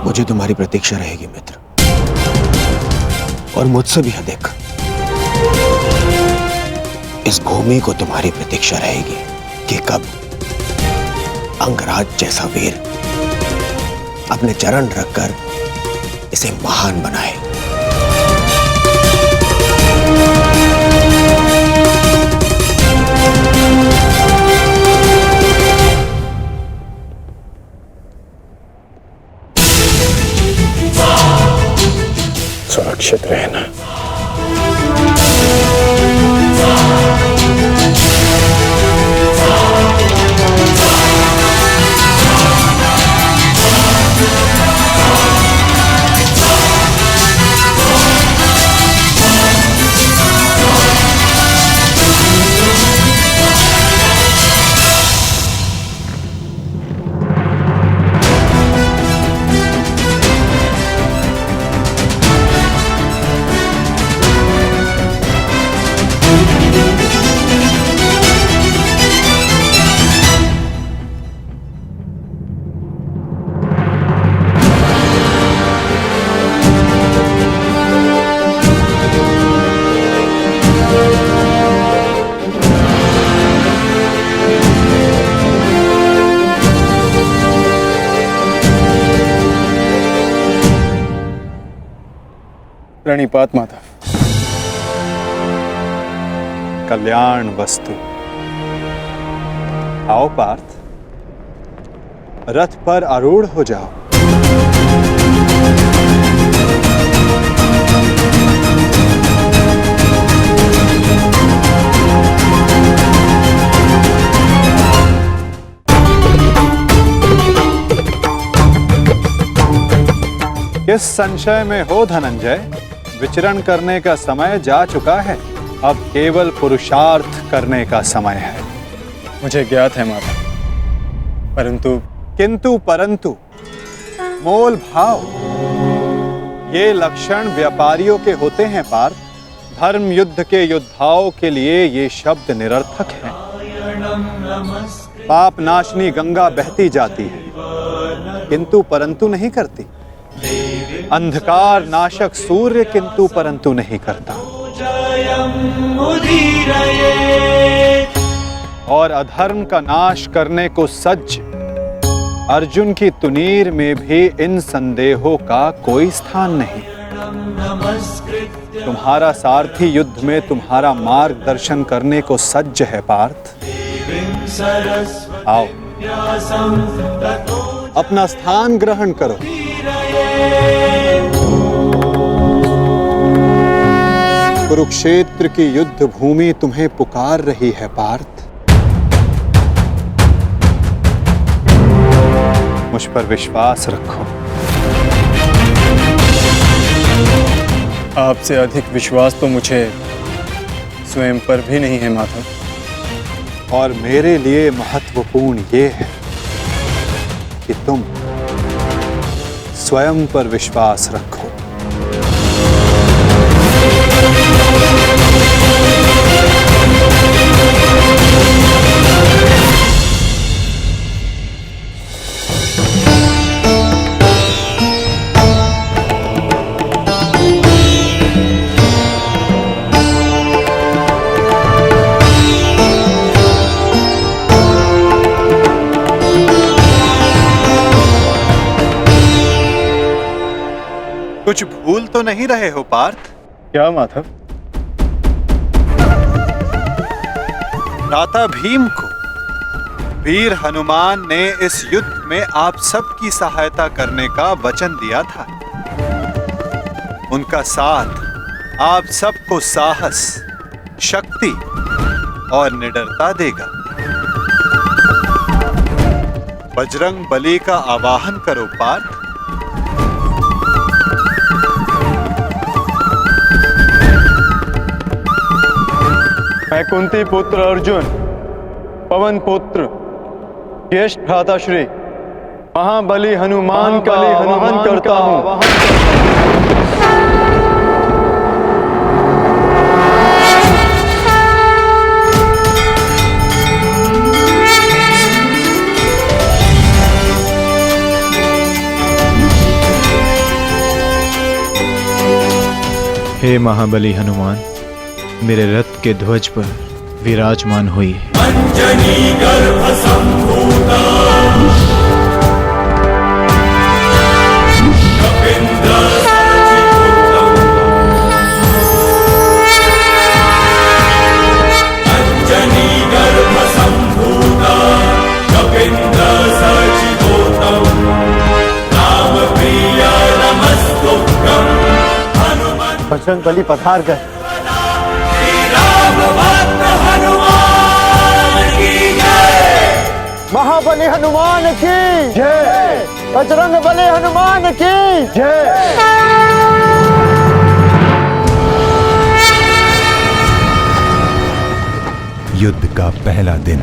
मुझे तुम्हारी प्रतीक्षा रहेगी मित्र, और मुझसे भी अधिक इस भूमि को तुम्हारी प्रतीक्षा रहेगी कि कब अंगराज जैसा वीर अपने चरण रखकर इसे महान बनाए। सुरक्षित रहना। प्रणिपात माता। कल्याण वस्तु। आओ पार्थ, रथ पर आरूढ़ हो जाओ। किस संशय में हो धनंजय, विचरण करने का समय जा चुका है। अब केवल पुरुषार्थ करने का समय है। मुझे ज्ञात है माता, किंतु परंतु मोल भाव, ये लक्षण व्यापारियों के होते हैं पार्थ। धर्म युद्ध के योद्धाओं के लिए ये शब्द निरर्थक हैं। पाप नाशनी गंगा बहती जाती है किंतु परंतु नहीं करती। अंधकार नाशक सूर्य किंतु परंतु नहीं करता। और अधर्म का नाश करने को सज्ज अर्जुन की तुनीर में भी इन संदेहों का कोई स्थान नहीं। तुम्हारा सारथी युद्ध में तुम्हारा मार्गदर्शन करने को सज्ज है पार्थ। आओ, अपना स्थान ग्रहण करो। कुरुक्षेत्र की युद्ध भूमि तुम्हें पुकार रही है पार्थ। मुझ पर विश्वास रखो। आपसे अधिक विश्वास तो मुझे स्वयं पर भी नहीं है माधव। और मेरे लिए महत्वपूर्ण ये है कि तुम स्वयं पर विश्वास रखो। कुछ भूल तो नहीं रहे हो पार्थ? क्या माधव? भ्राता भीम को वीर हनुमान ने इस युद्ध में आप सबकी सहायता करने का वचन दिया था। उनका साथ आप सबको साहस, शक्ति और निडरता देगा। बजरंग बली का आवाहन करो पार्थ। मैं कुंती पुत्र अर्जुन, पवन पुत्र, ज्येष्ठ भ्राताश्री महाबली हनुमान का आवाहन करता हूँ। हे महाबली हनुमान, मेरे रथ के ध्वज पर विराजमान हुई है। अंजनी गर्भ संभूता कपिंद्र अंजनी गर्भ संभूता कपिंद्र सचितोतम राम प्रिय नमस्तुभ्यं हनुमान। बजरंग बली पधार गए। महाबली हनुमान की जय। बजरंग बली हनुमान की जय। युद्ध का पहला दिन